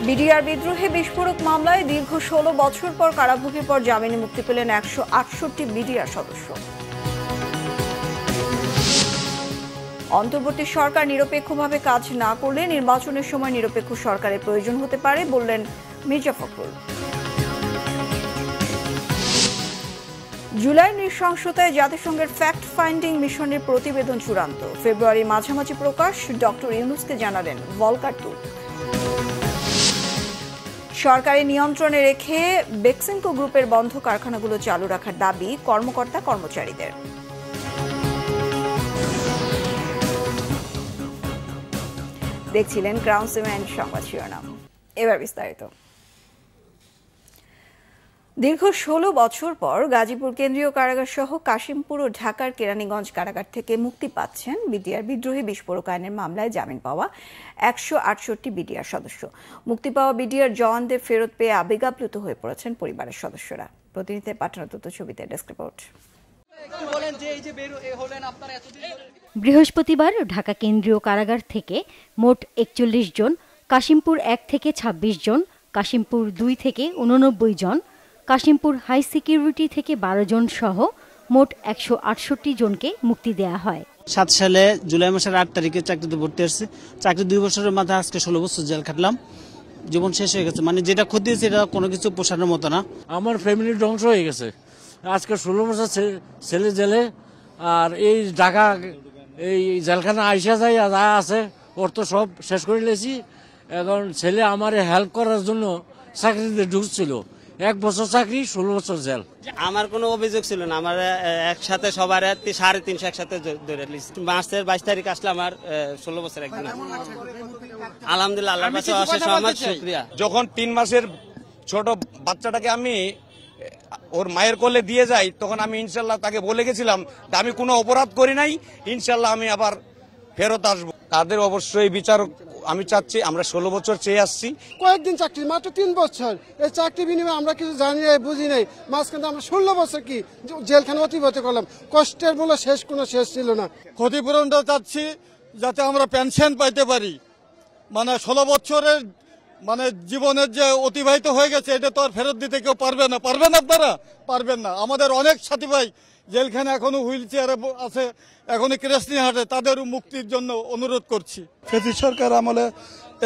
BDR বিদ্রোহে বিস্ফোরক মামলায় দীর্ঘ ১৬ বছর পর কারাভোগের পর জামিনে মুক্তি পেলেন ১৬৮ বিডিআর সদস্য। অন্তর্বর্তী সরকার নিরপেক্ষভাবে কাজ না করলে নির্বাচনের সময় নিরপেক্ষ সরকারের প্রয়োজন হতে পারে বললেন মির্জা ফখরুল। জুলাই নৃশংসতায় জাতিসংঘের ফ্যাক্ট ফাইন্ডিং মিশনের প্রতিবেদন চূড়ান্ত, ফেব্রুয়ারির মাঝামাঝি প্রকাশ, ডক্টর ইউনূসকে জানালেন ভলকার তুর্ক। সরকারি নিয়ন্ত্রণে রেখে বেক্সিমকো গ্রুপের বন্ধ কারখানাগুলো চালু রাখার দাবি কর্মকর্তা কর্মচারীদের। দেখছিলেন গ্রাউন্ড সিমেন্ট সংবাদ শিরোনাম, এবার বিস্তারিত। দীর্ঘ ১৬ বছর পর গাজীপুর কেন্দ্রীয় কারাগার সহ কাশিমপুর ও ঢাকার কেরানীগঞ্জ কারাগার থেকে মুক্তি পাচ্ছেন বিডিআর বিদ্রোহী বিস্ফোরক আইনের মামলায় জামিন পাওয়া ১৬৮ বিডিআর সদস্য। মুক্তি পাওয়া বিডিআর জওয়ানদের ফেরত পেয়ে আবেগাপ্লুত হয়ে পড়েছেন পরিবারের সদস্যরা। প্রতিনিধিদের পাঠানো তথ্য ছবিতে ডেস্ক রিপোর্ট। বৃহস্পতিবার ঢাকা কেন্দ্রীয় কারাগার থেকে মোট ৪১ জন, কাশিমপুর ১ থেকে ২৬ জন, কাশিমপুর ২ থেকে ৮৯ জন, কাশিমপুর হাই সিকিউরিটি থেকে ১২ জন সহ মোট ১৬৮ জনকে মুক্তি দেয়া হয়। ৭ সালে জুলাই মাসের ৮ তারিখে চাকরিতে ভর্তি আসছে। চাকরি ২ বছরের মাথায় আজকে ১৬ বছর জেল খাটলাম। জীবন শেষ হয়ে গেছে, মানে যেটা ক্ষতি হয়েছে এটা কোনো কিছু পোষানোর মতো না। আমার ফ্যামিলি ধ্বংস হয়ে গেছে। আজকে ১৬ বছর ছেলে জেলে, আর এই ঢাকা এই জেলখানা আইসা যায় যা আছে ওর তো সব শেষ করে নিয়েছি। এখন ছেলে আমার হেল্প করার জন্য চাকরিতে ঢুকছিল, ১ বছর চাকরি ১৬ বছর জেল। আমার কোনো অভিযোগ ছিল না, আমার একসাথে সবার ৩৫০ একসাথে ধরে মাসের ২২ তারিখ আসলে আমার ১৬ বছর একদিন। আলহামদুলিল্লাহ, আল্লাহর কাছে অশেষ রহমত, শুকরিয়া। যখন ৩ মাসের ছোট বাচ্চাটাকে আমি ওর মায়ের কোলে দিয়ে যাই, তখন আমি ইনশাল্লাহ তাকে বলে গেছিলাম আমি কোনো অপরাধ করি নাই, ইনশাল্লাহ আমি আবার ফেরত আসবো। তাদের অবশ্যই বিচার আমি চাচ্ছি। আমরা ১৬ বছর চেয়ে আসছি। কয়েকদিন চাকরি, মাত্র ৩ বছর। এই চাকরি বিনিময়ে আমরা কিছু জানি নাই, বুঝি নাই। মাঝখানে আমরা ১৬ বছর কি জেলখানা অতিবাহিত করলাম। কষ্টের বলে কোনো শেষ ছিল না। ক্ষতিপূরণটা চাচ্ছি যাতে আমরা পেনশন পাইতে পারি। মানে ১৬ বছরের মানে জীবনের যে অতিবাহিত হয়ে গেছে এটা তো আর ফেরত দিতে কেউ পারবে না। পারবেন আপনারা? পারবেন না। আমাদের অনেক সাথী ভাই জেলখানে এখনো হুইল চেয়ারে আছে, এখনো ক্রেসনি হাটে, তাদের মুক্তির জন্য অনুরোধ করছি। ফেসিস সরকার আমলে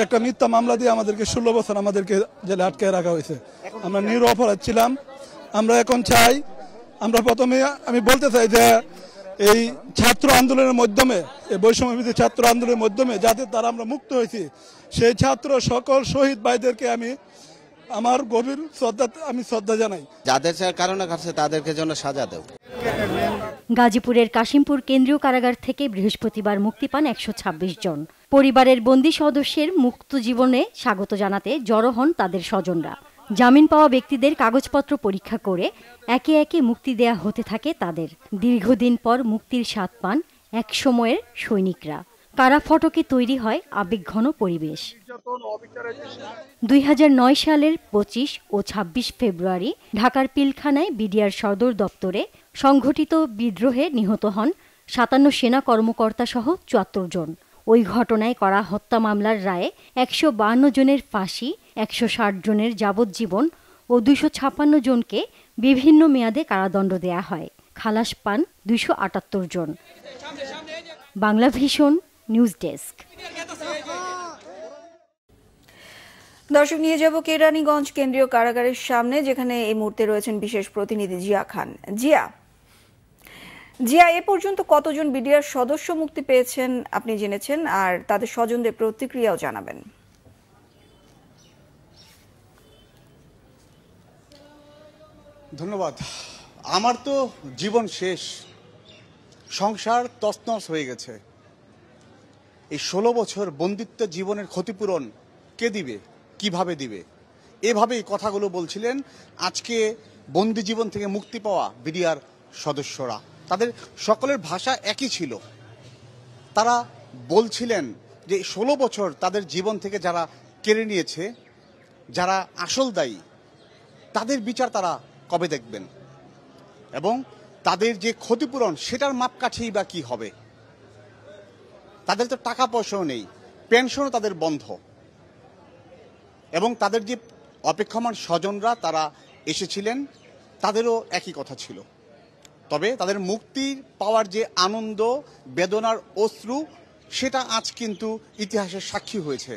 একটা মিথ্যা মামলা দিয়ে আমাদেরকে ১৬ বছর আমাদেরকে জেলে আটকে রাখা হয়েছে। আমরা নিরপরাধ ছিলাম। আমরা এখন চাই, আমরা প্রথমে আমি বলতে চাই যে এই ছাত্র আন্দোলনের মাধ্যমে, এই বৈষম্যবিরোধী ছাত্র আন্দোলনের মাধ্যমে যাদের দ্বারা আমরা মুক্ত হয়েছি, সেই ছাত্র সকল শহীদ ভাইদেরকে আমি আমার গভীর শ্রদ্ধা জানাই। যাদের কারণে কাছে তাদেরকে যেন সাজা দেব। গাজীপুরের কাশিমপুর কেন্দ্রীয় কারাগার থেকে বৃহস্পতিবার মুক্তি পান ১২৬ জন। পরিবারের বন্দী সদস্যের মুক্ত জীবনে স্বাগত জানাতে জড়ো হন তাদের স্বজনরা। জামিন পাওয়া ব্যক্তিদের কাগজপত্র পরীক্ষা করে একে একে মুক্তি দেয়া হতে থাকে তাদের। দীর্ঘদিন পর মুক্তির স্বাদ পান এক সময়ের সৈনিকরা। কারা ফটকে তৈরি হয় আবেগঘন পরিবেশ। ২০০৯ সালের ২৫ ও ২৬ ফেব্রুয়ারি ঢাকার পিলখানায় বিডিআর সদর দপ্তরে সংঘটিত বিদ্রোহে নিহত হন ৫৭ সেনা কর্মকর্তা সহ ৭৪ জন। ওই ঘটনায় করা হত্যা মামলার রায়ে ১৫২ জনের ফাঁসি, ১৬০ জনের যাবজ্জীবন ও ২৫৬ জনকে বিভিন্ন মেয়াদে কারাদণ্ড দেয়া হয়। খালাস পান ২৭৮ জন। Bangla Vision news desk. দর্শক, নিয়ে যাব কেরানীগঞ্জ কেন্দ্রীয় কারাগারের সামনে, যেখানে এই মুহূর্তে রয়েছেন বিশেষ প্রতিনিধি জিয়া খান। জিয়া, এ পর্যন্ত কতজন বিডিআর সদস্য মুক্তি পেয়েছেন আপনি জেনেছেন, আর তাদের স্বজনদের প্রতিক্রিয়াও জানাবেন। ধন্যবাদ। আমার তো জীবন শেষ, সংসার তছনছ হয়ে গেছে। এই ১৬ বছর বন্দিত্ব জীবনের ক্ষতিপূরণ কে দিবে, কিভাবে দিবে, এভাবেই কথাগুলো বলছিলেন আজকে বন্দি জীবন থেকে মুক্তি পাওয়া বিডিআর সদস্যরা। তাদের সকলের ভাষা একই ছিল। তারা বলছিলেন যে ১৬ বছর তাদের জীবন থেকে যারা কেড়ে নিয়েছে, যারা আসল দায়ী, তাদের বিচার তারা কবে দেখবেন, এবং তাদের যে ক্ষতিপূরণ সেটার মাপকাঠি বা কি হবে। তাদের তো টাকা পয়সাও নেই, পেনশনও তাদের বন্ধ। এবং তাদের যে অপেক্ষমান স্বজনরা তারা এসেছিলেন, তাদেরও একই কথা ছিল। তবে তাদের মুক্তির পাওয়ার যে আনন্দ, বেদনার অশ্রু, সেটা আজ কিন্তু ইতিহাসের সাক্ষী হয়েছে।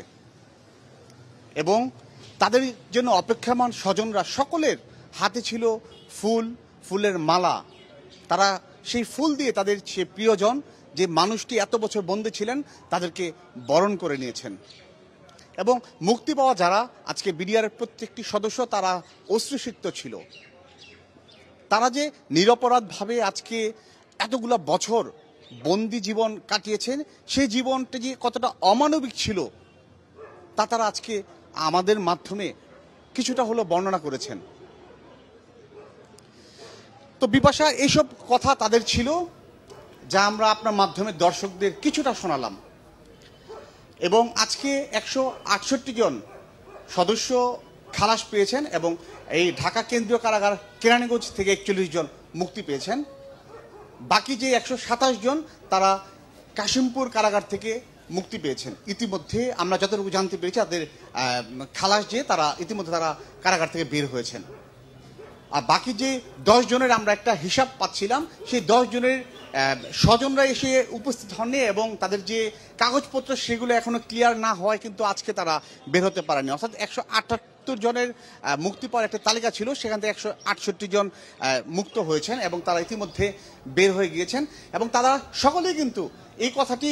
এবং তাদের জন্য অপেক্ষমান স্বজনরা সকলের হাতে ছিল ফুল, ফুলের মালা। তারা সেই ফুল দিয়ে তাদের সে প্রিয়জন, যে মানুষটি এত বছর বন্দী ছিলেন, তাদেরকে বরণ করে নিয়েছেন। এবং মুক্তি পাওয়া যারা আজকে বিডিআরের প্রত্যেকটি সদস্য, তারা অশ্রুসিক্ত ছিল। তারা যে নিরপরাধভাবে আজকে এতগুলো বছর বন্দি জীবন কাটিয়েছেন, সেই জীবনটা যে কতটা অমানবিক ছিল তা তারা আজকে আমাদের মাধ্যমে কিছুটা হলো বর্ণনা করেছেন। তো বিপাশা, এইসব কথা তাদের ছিল, যা আমরা আপনার মাধ্যমে দর্শকদের কিছুটা শোনালাম। এবং আজকে 168 জন সদস্য খালাস পেয়েছেন এবং এই ঢাকা কেন্দ্রীয় কারাগার কেরানীগঞ্জ থেকে 41 জন মুক্তি পেয়েছেন। বাকি যে 127 জন, তারা কাশিমপুর কারাগার থেকে মুক্তি পেয়েছেন। ইতিমধ্যে আমরা যতটুকু জানতে পেরেছি, তাদের খালাস যে তারা ইতিমধ্যে তারা কারাগার থেকে বের হয়েছেন। আর বাকি যে 10 জনের আমরা একটা হিসাব পাচ্ছিলাম, সেই 10 জনের স্বজনরা এসে উপস্থিত হননি এবং তাদের যে কাগজপত্র সেগুলো এখনো ক্লিয়ার না হওয়ায় কিন্তু আজকে তারা বের হতে পারেনি। অর্থাৎ 178 জনের মুক্তি পাওয়ার একটা তালিকা ছিল, সেখান থেকে 168 জন মুক্ত হয়েছেন এবং তারা ইতিমধ্যে বের হয়ে গিয়েছেন। এবং তারা সকলেই কিন্তু এই কথাটি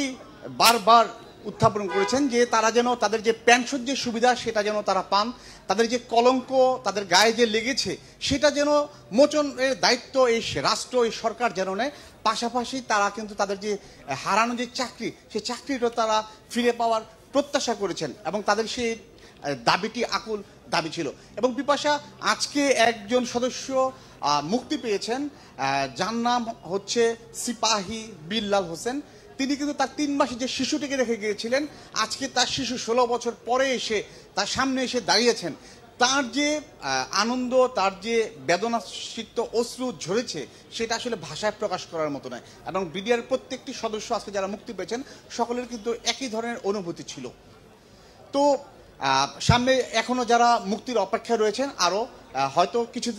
বারবার উত্থাপন করেছেন যে তারা যেন তাদের যে পেনশন যে সুবিধা, সেটা যেন তারা পান। তাদের যে কলঙ্ক তাদের গায়ে যে লেগেছে, সেটা যেন মোচনের দায়িত্ব এই রাষ্ট্র, এই সরকার যেন নেয়। পাশাপাশি তারা কিন্তু তাদের যে হারানো যে চাকরি, সেই চাকরিটাও তারা ফিরে পাওয়ার প্রত্যাশা করেছেন এবং তাদের সেই দাবিটি আকুল দাবি ছিল। এবং বিপাশা, আজকে একজন সদস্য মুক্তি পেয়েছেন, যার নাম হচ্ছে সিপাহী বিল্লাল হোসেন। তিনি কিন্তু তার 3 মাসে যে শিশুটিকে রেখে গিয়েছিলেন, আজকে তার শিশু 16 বছর পরে এসে তার সামনে এসে দাঁড়িয়েছেন। তার যে আনন্দ, তার যে বেদনাসিক্ত অশ্রু ঝরেছে, সেটা আসলে ভাষায় প্রকাশ করার মতো নয়। এবং বিডিআর প্রত্যেকটি সদস্য আজকে যারা মুক্তি পেয়েছেন, সকলের কিন্তু একই ধরনের অনুভূতি ছিল। তো সামনে এখনো যারা মুক্তির অপেক্ষায় রয়েছেন, আরও হয়তো কিছু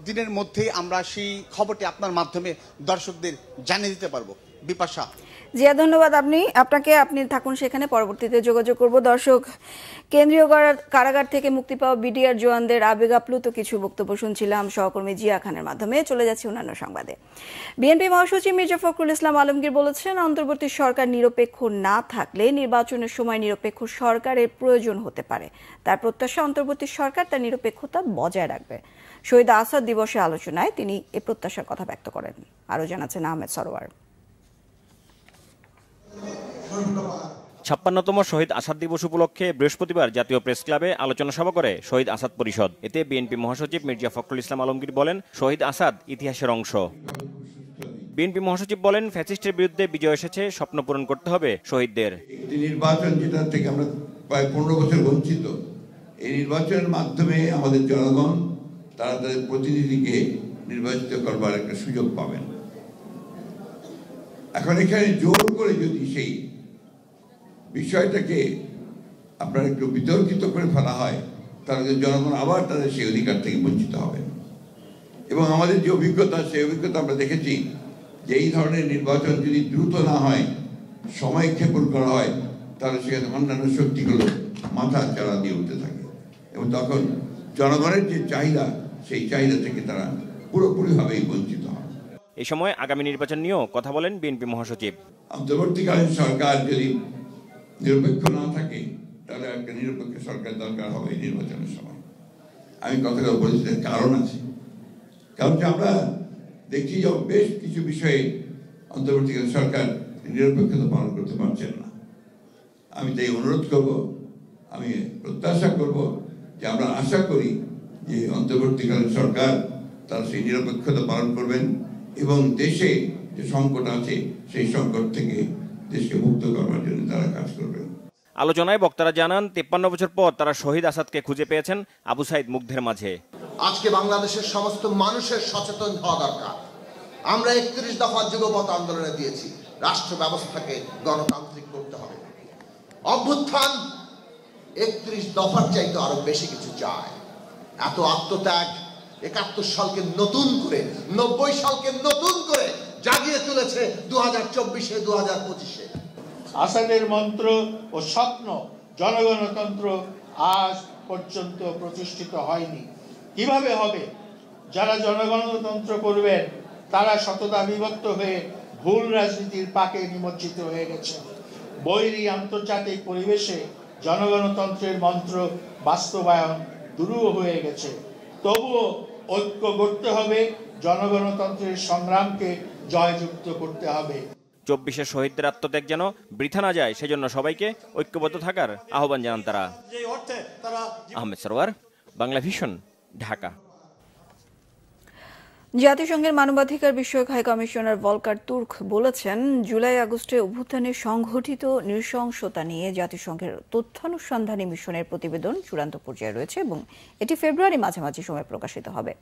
দিনের মধ্যেই আমরা সেই খবরটি আপনার মাধ্যমে দর্শকদের জানিয়ে দিতে পারবো। বিপাশা। জিয়া, ধন্যবাদ আপনি থাকুন সেখানে, পরবর্তীতে যোগাযোগ করব। দর্শক, কেন্দ্রীয় কারাগার থেকে মুক্তি পাওয়া বিডিআর জওয়ানদের আবেগ আপ্লুত কিছু বক্তব্য শুনছিলাম সহকর্মী জিয়া খানের মাধ্যমে। চলে যাচ্ছে অন্যান্য সংবাদে। বিএনপি মহাসচিব মির্জা ফখরুল ইসলাম আলমগীর বলেছেন, অন্তর্বর্তী সরকার নিরপেক্ষ না থাকলে নির্বাচনের সময় নিরপেক্ষ সরকারের প্রয়োজন হতে পারে। তার প্রত্যাশা, অন্তর্বর্তী সরকার তার নিরপেক্ষতা বজায় রাখবে। শহীদ আসাদ দিবসে আলোচনায় তিনি এ প্রত্যাশার কথা ব্যক্ত করেন। আরও জানাচ্ছেন আহমেদ সরোয়ার। 56তম শহীদ আসাদ দিবস উপলক্ষে বৃহস্পতিবার জাতীয় প্রেস ক্লাবে আলোচনা সভা করে শহীদ আসাদ পরিষদ। এতে বিএনপি মহাসচিব মির্জা ফখরুল ইসলাম আলমগীর বলেন, শহীদ আসাদ ইতিহাসের অংশ। বিএনপি মহাসচিব বলেন, ফ্যাসিস্টের বিরুদ্ধে বিজয় এসেছে, স্বপ্ন পূরণ করতে হবে শহীদদের। নির্বাচন যেটা থেকে আমরা প্রায় 15 বছর বঞ্চিত, এই নির্বাচনের মাধ্যমে আমাদের জনগণ তারা তাদের প্রতিনিধিকে নির্বাচিত করবার একটা সুযোগ পাবেন। এখন এখানে জোর করে যদি সেই বিষয়টাকে আপনার একটু বিতর্কিত করে ফেলা হয়, তাহলে জনগণ আবার তাদের সেই অধিকার থেকে বঞ্চিত হবে। এবং আমাদের যে অভিজ্ঞতা, সেই অভিজ্ঞতা আমরা দেখেছি যে এই ধরনের নির্বাচন যদি দ্রুত না হয়, সময় ক্ষেপণ করা হয়, তাহলে সেখানে অন্যান্য শক্তিগুলো মাথা চাড়া দিয়ে উঠতে থাকে এবং তখন জনগণের যে চাহিদা, সেই চাহিদা থেকে তারা পুরোপুরিভাবেই বঞ্চিত হয়। এই সময় আগামী নির্বাচন নিয়েও কথা বলেন বিএনপি মহাসচিব। অন্তর্বর্তীকালীন সরকার যদি নিরপেক্ষ না থাকে, তাহলে একটা নিরপেক্ষ সরকার দরকার হবে নির্বাচনের সময়। আমি কথাটা বলেছি, কারণ আছে। কারণ আমরা দেখছি যে বেশ কিছু বিষয়ে অন্তর্বর্তীকালীন সরকার নিরপেক্ষতা পালন করতে পারছেন না। আমি তাই অনুরোধ করব, আমি প্রত্যাশা করব যে আমরা আশা করি যে অন্তর্বর্তীকালীন সরকার তারা সেই নিরপেক্ষতা পালন করবেন এবং দেশে যে সংকট আছে, সেই সংকট থেকে দেশকে মুক্ত করবার জন্য তারা কাজ করবেন। আলোচনায় বক্তারা জানান, 53 বছর পর তারা শহীদ আসাদকে খুঁজে পেয়েছেন আবু সাইদ মুগ্ধের মাঝে। আজকে বাংলাদেশের সমস্ত মানুষের সচেতন হওয়া দরকার। আমরা 31 দফা যুগপৎ আন্দোলনে দিয়েছি, রাষ্ট্র ব্যবস্থাকে গণতান্ত্রিক করতে হবে। অভ্যুত্থান 31 দফার চাইতে আরো বেশি কিছু চায়। এত আত্মত্যাগ 71 সালকে নতুন করে 90 সালকে নতুন করে জাগিয়ে তুলেছে 2024-এ 2025-এ। আসাদের মন্ত্র ও স্বপ্ন জনগণতন্ত্র আজ পর্যন্ত প্রতিষ্ঠিত হয়নি। কিভাবে হবে? যারা জনগণতন্ত্র করবেন তারা শতদা বিভক্ত হয়ে ভুল রাজনীতির পাকে নিমজ্জিত হয়ে গেছে। বৈরী আন্তর্জাতিক পরিবেশে জনগণতন্ত্রের মন্ত্র বাস্তবায়ন দুরূহ হয়ে গেছে। তবুও ঐক্য করতে হবে, জনগণতন্ত্রের সংগ্রামকে জয়যুক্ত করতে হবে। 24-এ শহীদদের আত্মত্যাগ যেন বৃথা না যায় সেজন্য সবাইকে ঐক্যবদ্ধ থাকার আহ্বান জানান তারা। আহমেদ সরওয়ার, বাংলা ভিশন, ঢাকা। জাতিসংঘের মানবাধিকার বিষয়ক হাই কমিশনার ভলকার তুর্ক বলেছেন, জুলাই আগস্টে অভ্যুত্থানে সংঘটিত নৃশংসতা নিয়ে জাতিসংঘের তথ্যানুসন্ধানী মিশনের প্রতিবেদন চূড়ান্ত পর্যায়ে রয়েছে এবং এটি ফেব্রুয়ারি মাঝামাঝি সময় প্রকাশিত হবে।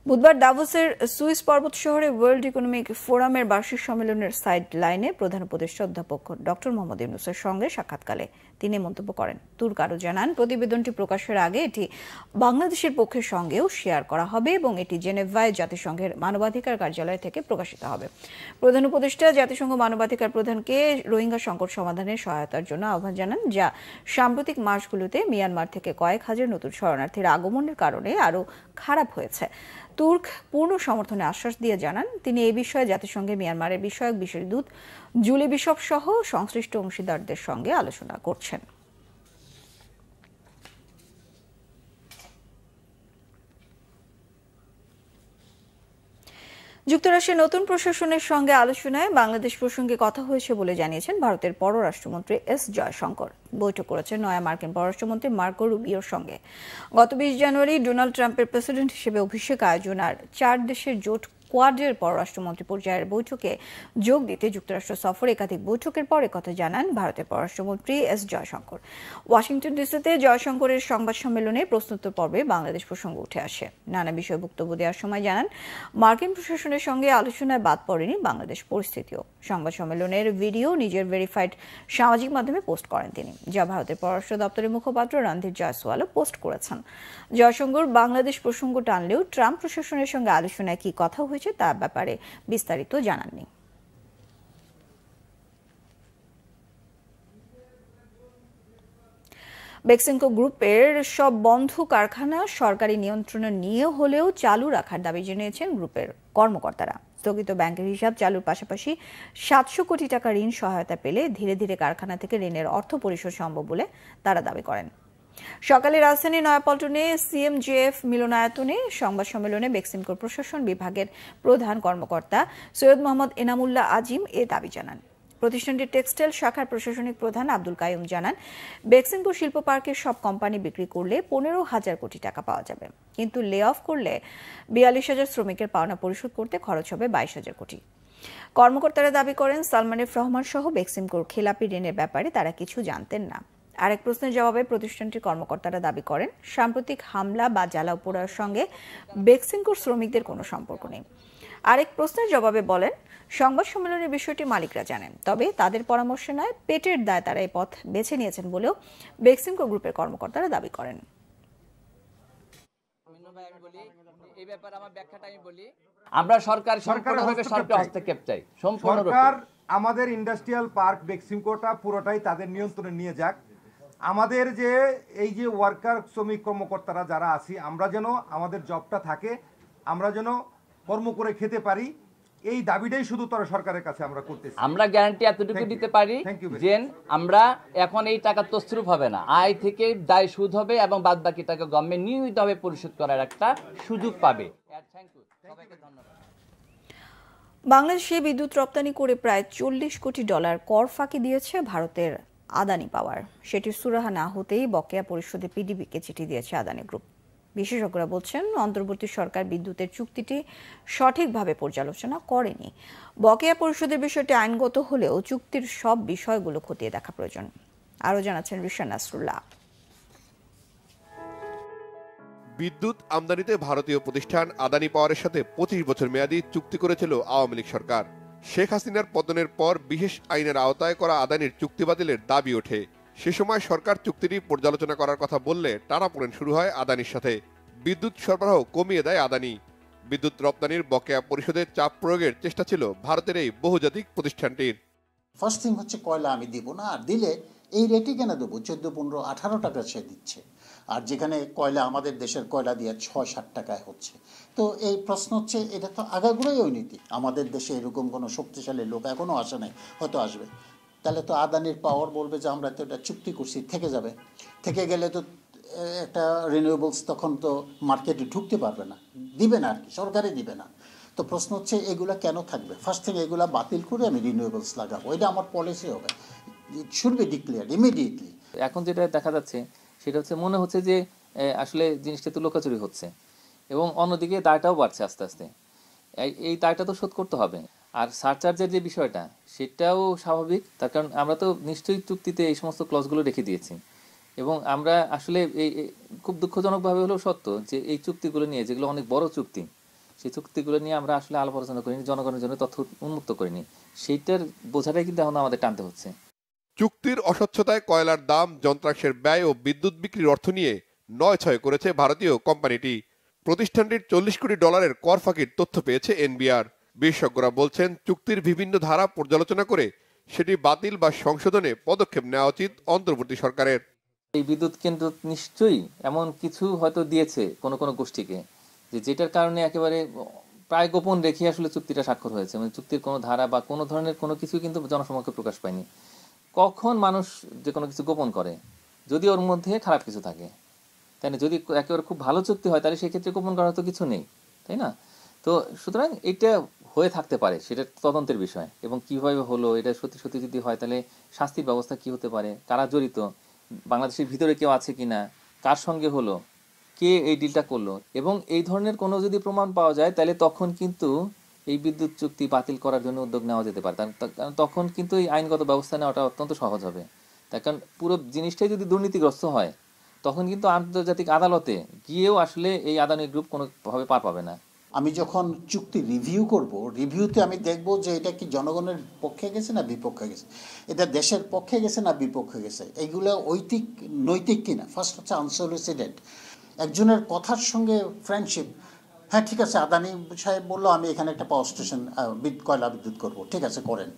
বুধবার দাভোসের সুইস পর্বত শহরে ওয়ার্ল্ড ইকোনমিক ফোরামের বার্ষিক সম্মেলনের সাইড লাইনে প্রধান উপদেষ্টা অধ্যাপক ডক্টর মোহাম্মদ ইউনূসের সঙ্গে সাক্ষাৎকালে তিনি মন্তব্য করেন। তুর্ক আরও জানান, প্রতিবেদনটি প্রকাশের আগে এটি বাংলাদেশের পক্ষের সঙ্গেও শেয়ার করা হবে এবং এটি জেনেভায় জাতিসংঘের মানবাধিকার কার্যালয় থেকে প্রকাশিত হবে। প্রধান উপদেষ্টা জাতিসংঘ মানবাধিকার প্রধানকে রোহিঙ্গা সংকট সমাধানে সহায়তার জন্য আহ্বান জানান, যা সাম্প্রতিক মাসগুলোতে মিয়ানমার থেকে কয়েক হাজার নতুন শরণার্থীর আগমনের কারণে আরও খারাপ হয়েছে। তুর্ক পূর্ণ সমর্থনে আশ্বাস দিয়ে জানান, তিনি এই বিষয়ে জাতিসংঘে মিয়ানমারের বিষয়ক বিশেষ দূত জুলি বিশপ সহ সংশ্লিষ্ট অংশীদারদের সঙ্গে আলোচনা করছেন। যুক্তরাষ্ট্রের নতুন প্রশাসনের সঙ্গে আলোচনায় বাংলাদেশ প্রসঙ্গে কথা হয়েছে বলে জানিয়েছেন ভারতের পররাষ্ট্রমন্ত্রী এস জয়শঙ্কর। বৈঠক করেছেন নয়া মার্কিন পররাষ্ট্রমন্ত্রী মার্কো রুবিওর সঙ্গে। গত 20 জানুয়ারি ডোনাল্ড ট্রাম্পের প্রেসিডেন্ট হিসেবে অভিষেক আয়োজন আর 4 দেশের জোট কোয়াডের পররাষ্ট্রমন্ত্রী পর্যায়ের বৈঠকে যোগ দিতে যুক্তরাষ্ট্র সফর একাধিক বৈঠকের পর একথা জানান ভারতের পররাষ্ট্রমন্ত্রী এস জয়শঙ্কর। ওয়াশিংটন ডিসিতে জয়শঙ্করের সংবাদ সম্মেলনে প্রশ্নোত্তর পর্বে বাংলাদেশ প্রসঙ্গ উঠে আসে। নানা বিষয়ে বক্তব্য দেওয়ার সময় জানান, মার্কিন প্রশাসনের সঙ্গে আলোচনায় বাদ পড়েনি বাংলাদেশ পরিস্থিতিও। সংবাদ সম্মেলনের ভিডিও নিজের ভেরিফাইড সামাজিক মাধ্যমে পোস্ট করেন তিনি, যা ভারতের পররাষ্ট্র দপ্তরের মুখপাত্র রণধীর জয়সওয়ালও পোস্ট করেছেন। জয়শঙ্কর বাংলাদেশ প্রসঙ্গ টানলেও ট্রাম্প প্রশাসনের সঙ্গে আলোচনায় কি কথা হয়েছে তার ব্যাপারে বিস্তারিত জানাননি। বেক্সিমকো গ্রুপের সব বন্ধ কারখানা সরকারি নিয়ন্ত্রণে নিয়ে হলেও চালু রাখার দাবি জানিয়েছেন গ্রুপের কর্মকর্তারা। স্থগিত ব্যাংকের হিসাব চালুর পাশাপাশি 700 কোটি টাকা ঋণ সহায়তা পেলে ধীরে ধীরে কারখানা থেকে ঋণের অর্থ পরিশোধ সম্ভব বলে তারা দাবি করেন। সকালে রাজধানী নয়াপল্টনে সিএমজেএফ মিলনায়তনে সংবাদ সম্মেলনে বেক্সিমকোর প্রশাসন বিভাগের প্রধান কর্মকর্তা সৈয়দ মোহাম্মদ এনামুল্লাহ আজিম এ দাবি জানান। প্রতিষ্ঠানটির টেক্সটাইল শাখার প্রশাসনিক প্রধান আব্দুল কাইয়ুম জানান, বেক্সিমকো শিল্প পার্কের সব কোম্পানি বিক্রি করলে 15,000 কোটি টাকা পাওয়া যাবে, কিন্তু লে অফ করলে 42,000 শ্রমিকের পাওনা পরিশোধ করতে খরচ হবে 22,000 কোটি। কর্মকর্তারা দাবি করেন, সালমান এফ রহমান সহ বেক্সিমকোর খেলাপি ঋণের ব্যাপারে তারা কিছু জানতেন না। আরেক প্রশ্নের জবাবে প্রতিষ্ঠানটির কর্মকর্তারা দাবি করেন, সাম্প্রতিক হামলা বা জ্বালাও পোড়ার সঙ্গে বেক্সিমকোর শ্রমিকদের কোনো সম্পর্ক নেই। আরেক প্রশ্নের জবাবে বলেন, সংবাদ সম্মেলনের বিষয়টি মালিকরা জানেন, তবে তাদের পরামর্শ নয়, পেটের দায় তারা এই পথ বেছে নিয়েছেন বলেও বেক্সিমকো গ্রুপের কর্মকর্তারা দাবি করেন। আমরা সরকারের হস্তক্ষেপ চাই। সরকার আমাদের ইন্ডাস্ট্রিয়াল পার্ক বেক্সিমকোটা পুরোটাই তাদের নিয়ন্ত্রণে নিয়ে যাক। আমাদের যে এই যে ওয়ার্কার শ্রমিক কর্মকর্তারা যারা আছি, আমরা যেন আমাদের জবটা থাকে, আমরা যেন কর্ম করে খেতে পারি, এই দাবিটাই শুধু তারা সরকারের কাছে আমরা করতেছি। আমরা গ্যারান্টি এতটুকু দিতে পারি যে আমরা এখন এই টাকা তছরূপ হবে না, আয় থেকে দায় সুদ হবে এবং বাদ বাকি টাকা গভর্নমেন্ট নিয়মিতভাবে পরিশোধ করার একটা সুযোগ পাবে। বাংলাদেশে বিদ্যুৎ রপ্তানি করে প্রায় $40 কোটি কর ফাঁকি দিয়েছে ভারতের আদানি পাওয়ার। সেটির সুরাহা না হতেই বকেয়া পরিশোধে পিডিবিকে চিঠি দিয়েছে আদানি গ্রুপ। বিশেষজ্ঞরা বলছেন, অন্তর্বর্তী সরকার বিদ্যুতের চুক্তিটি সঠিকভাবে পর্যালোচনা করেনি। বকেয়া পরিশোধের বিষয়টি আইনগত হলেও চুক্তির সব বিষয়গুলো খতিয়ে দেখা প্রয়োজন। আরও জানাচ্ছেন রিশান নাসরুল্লাহ। বিদ্যুৎ আমদানিতে ভারতীয় প্রতিষ্ঠান আদানি পাওয়ারের সাথে 25 বছর মেয়াদী চুক্তি করেছিল আওয়ামী লীগ সরকার। শেখ হাসিনার পতনের পর বিশেষ আইনের আওতায় করা আদানির চুক্তি বাতিলের দাবি ওঠে। সে সময় সরকার চুক্তিটি পর্যালোচনা করার কথা বললে টানাপোড়েন শুরু হয় আদানির সাথে। বিদ্যুৎ সরবরাহ কমিয়ে দেয় আদানি। বিদ্যুৎ রপ্তানির বকেয়া পরিশোধে চাপ প্রয়োগের চেষ্টা ছিল ভারতের এই বহুজাতিক প্রতিষ্ঠানটির। ফার্স্ট থিং হচ্ছে কয়লা আমি দিব না, আর দিলে এই রেটে কেন দেবো, 14, 15, 18 টাকা সে দিচ্ছে। আর যেখানে কয়লা আমাদের দেশের কয়লা দিয়ে 6-7 টাকায় হচ্ছে। তো এই প্রশ্ন হচ্ছে, এটা তো আগাগোড়াই ওই নীতি। আমাদের দেশে এরকম কোনো শক্তিশালী লোক এখনও আসে নাই, হয়তো আসবে। তাহলে তো আদানির পাওয়ার বলবে যে আমরা তো এটা চুক্তি করছি, থেকে যাবে। থেকে গেলে তো একটা রিনিউয়েবলস তখন তো মার্কেটে ঢুকতে পারবে না, দিবে না আর কি, সরকারই দিবে না। তো প্রশ্ন হচ্ছে এগুলা কেন থাকবে? ফার্স্ট থেকে এগুলা বাতিল করে আমি রিনিউয়েবলস লাগাবো, এটা আমার পলিসি হবে। It should be declared immediately. এখন যেটা দেখা যাচ্ছে সেটা হচ্ছে, মনে হচ্ছে যে আসলে জিনিসটা তো লোকাচুরি হচ্ছে, এবং অন্যদিকে দায়টাও বাড়ছে আস্তে আস্তে। এই দায়টা তো শোধ করতে হবে। আর সারচার্জের যে বিষয়টা, সেটাও স্বাভাবিক, তার কারণ আমরা তো নিশ্চয়ই চুক্তিতে এই সমস্ত ক্লজগুলো রেখে দিয়েছি। এবং আমরা আসলে এই খুব দুঃখজনকভাবে হলেও সত্য যে এই চুক্তিগুলো নিয়ে, যেগুলো অনেক বড় চুক্তি, সেই চুক্তিগুলো নিয়ে আমরা আসলে আলাপ আলোচনা করিনি, জনগণের জন্য তথ্য উন্মুক্ত করিনি। সেইটার বোঝাটাই কিন্তু এখন আমাদের টানতে হচ্ছে। চুক্তির অস্বচ্ছতায় কয়লার দাম, যন্ত্রাংশের ব্যয় ও বিদ্যুৎ বিক্রির অর্থ নিয়ে 9-6 করেছে ভারতীয় কোম্পানিটি। প্রতিষ্ঠানটির $40 কোটি কর ফাঁকির তথ্য পেয়েছে এনবিআর। বিশেষজ্ঞরা বলছেন, চুক্তির বিভিন্ন ধারা পর্যালোচনা করে সেটি বাতিল বা সংশোধনে পদক্ষেপ নেওয়া উচিত অন্তর্বর্তী সরকারের। এই বিদ্যুৎ কেন্দ্র নিশ্চয়ই এমন কিছু হয়তো দিয়েছে কোনো কোনো গোষ্ঠীকে, যেটার কারণে একেবারে প্রায় গোপন রেখে আসলে চুক্তিটা স্বাক্ষর হয়েছে। মানে চুক্তির কোনো ধারা বা কোনো ধরনের কোনো কিছু কিন্তু জনসমক্ষে প্রকাশ পায়নি। কখন মানুষ যে কোনো কিছু গোপন করে, যদি ওর মধ্যে খারাপ কিছু থাকে, তাই না? যদি একেবারে খুব ভালো চুক্তি হয়, তাহলে সেক্ষেত্রে গোপন করার তো কিছু নেই, তাই না? তো সুতরাং এটা হয়ে থাকতে পারে, সেটা তদন্তের বিষয়। এবং কিভাবে হলো, এটা সত্যি সত্যি যদি হয়, তাহলে শাস্তির ব্যবস্থা কি হতে পারে, কারা জড়িত, বাংলাদেশের ভিতরে কেউ আছে কিনা, কার সঙ্গে হলো, কে এই ডিলটা করলো, এবং এই ধরনের কোনো যদি প্রমাণ পাওয়া যায়, তাহলে তখন কিন্তু এই বিদ্যুৎ চুক্তি বাতিল করার জন্য উদ্যোগ নেওয়া যেতে পারে। কারণ তখন কিন্তু এই আইনগত ব্যবস্থা নেওয়াটা অত্যন্ত সহজ হবে। তার কারণ পুরো জিনিসটাই যদি দুর্নীতিগ্রস্ত হয়, তখন কিন্তু আন্তর্জাতিক আদালতে গিয়েও আসলে এই আদানি গ্রুপ কোনোভাবে পার পাবে না। আমি যখন চুক্তি রিভিউ করব, রিভিউতে আমি দেখব যে এটা কি জনগণের পক্ষে গেছে না বিপক্ষে গেছে, এটা দেশের পক্ষে গেছে না বিপক্ষে গেছে, এইগুলো নৈতিক কিনা। ফার্স্ট হচ্ছে আনসলিসিটেড, একজনের কথার সঙ্গে ফ্রেন্ডশিপ। হ্যাঁ ঠিক আছে, আদানি সাহেব বললো আমি এখানে একটা পাওয়ার স্টেশন কয়লা বিদ্যুৎ করবো, ঠিক আছে করেন।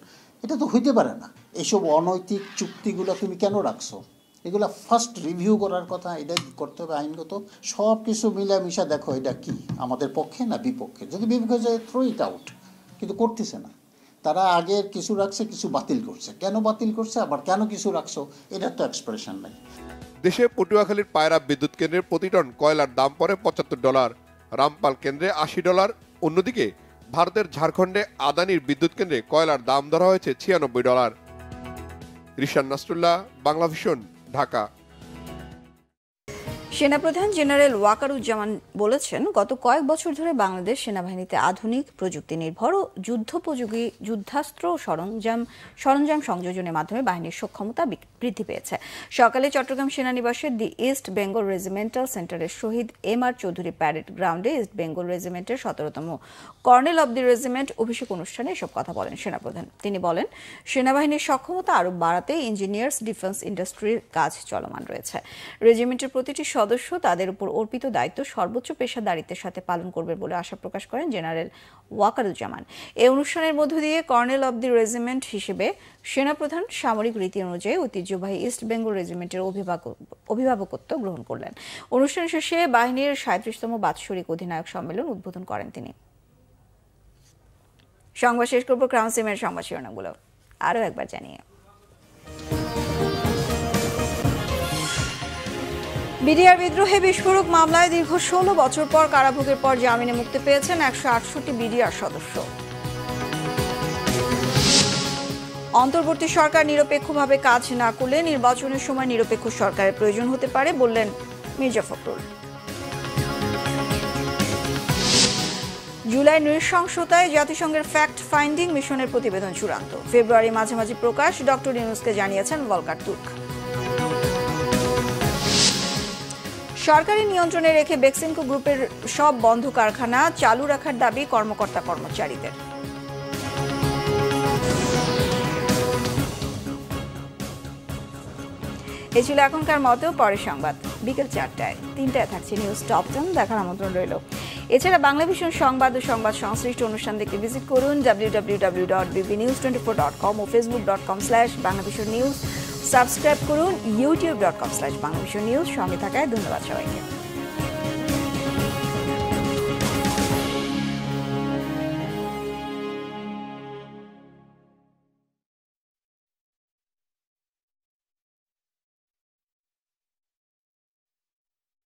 এটা তো হইতে পারে না। এইসব অনৈতিক চুক্তিগুলো তুমি কেন রাখছো? এগুলো ফার্স্ট রিভিউ করার কথা, এটা করতে হবে আইনগত। সব কিছু মিলামিশা দেখো এটা কি আমাদের পক্ষে না বিপক্ষে। যদি বিপক্ষে যায়, থ্রো ইট আউট। কিন্তু করতেছে না। তারা আগের কিছু রাখছে, কিছু বাতিল করছে। কেন বাতিল করছে, আবার কেন কিছু রাখছো, এটার তো এক্সপ্রেশন নাই। দেশে পটুয়াখালীর পায়রা বিদ্যুৎ কেন্দ্রের প্রতি টন কয়লার দাম পড়ে $75, রামপাল কেন্দ্রে $80। অন্যদিকে ভারতের ঝাড়খণ্ডে আদানির বিদ্যুৎ কেন্দ্রে কয়লার দাম ধরা হয়েছে $96। রিশান নাসরুল্লাহ, বাংলা ভিশন, ঢাকা। সেনাপ্রধান জেনারেল ওয়াকারুজ্জামান বলেছেন, গত কয়েক বছর ধরে বাংলাদেশ সেনাবাহিনীতে আধুনিক প্রযুক্তি নির্ভর ও যুদ্ধোপযোগী যুদ্ধাস্ত্র সরঞ্জাম সংযোজনের মাধ্যমে বাহিনীর সক্ষমতা বৃদ্ধি পেয়েছে। সকালে চট্টগ্রাম সেনানিবাসের দি ইস্ট বেঙ্গল রেজিমেন্টাল সেন্টারের শহীদ MR চৌধুরী প্যারেড গ্রাউন্ডে ইস্ট বেঙ্গল রেজিমেন্টের 17তম কর্নেল অব দি রেজিমেন্ট অভিষেক অনুষ্ঠানে এসব কথা বলেন সেনাপ্রধান। তিনি বলেন, সেনাবাহিনীর সক্ষমতা আরও বাড়াতে ইঞ্জিনিয়ার্স ডিফেন্স ইন্ডাস্ট্রির কাজ চলমান রয়েছে। রেজিমেন্টের প্রতিটি সদস্য তাদের উপর অর্পিত দায়িত্ব সর্বোচ্চ পেশাদারিত্বের সাথে পালন করবে বলে আশা প্রকাশ করেন জেনারেল ওয়াকারুজ্জামান। এই অনুষ্ঠানের মধ্য দিয়ে কর্নেল অব দি রেজিমেন্ট হিসেবে সেনাপ্রধান সামরিক রীতি অনুযায়ী ঐতিহ্যবাহী ইস্ট বেঙ্গল রেজিমেন্টের অভিভাবকত্ব গ্রহণ করলেন। অনুষ্ঠান শেষে বাহিনীর 37তম বাৎসরিক অধিনায়ক সম্মেলন উদ্বোধন করেন তিনি। সংবাদ শেষ করব ক্রাউন সিমের সংবাদ শিরোনামগুলো আরও একবার জানিয়ে। বিডিআর বিদ্রোহে বিস্ফোরক মামলায় দীর্ঘ 16 বছর পর কারাভোগের পর জামিনে মুক্তি পেয়েছেন 168 বিডিআর সদস্য। অন্তর্বর্তী সরকার নিরপেক্ষভাবে কাজ না করলে নির্বাচনের সময় নিরপেক্ষ সরকারের প্রয়োজন হতে পারে বললেন মির্জা ফখরুল। জুলাই নৃশংসতায় জাতিসংঘের ফ্যাক্ট ফাইন্ডিং মিশনের প্রতিবেদন চূড়ান্ত। ফেব্রুয়ারি মাঝামাঝি প্রকাশ, ডক্টর ইউনূসকে জানিয়েছেন ভলকার তুর্ক। সরকারি নিয়ন্ত্রণে রেখে বেক্সিমকো গ্রুপের সব বন্ধ কারখানা চালু রাখার দাবি কর্মকর্তা কর্মচারীদের। এই ছিল এখনকার মতো। পরের সংবাদ বিকেল 4টায়। 3টায় থাকছে নিউজ টপ 10, দেখার আমন্ত্রণ রইল। এছাড়া বাংলা ভিশন সংবাদ ও সংবাদ সংশ্লিষ্ট অনুষ্ঠান দেখতে ভিজিট করুন www.bbnews24.com ও facebook.com/banglavisionnews। সাবস্ক্রাইব করুন youtube.com/banglavisionnews। সঙ্গে থাকায় ধন্যবাদ সবাইকে।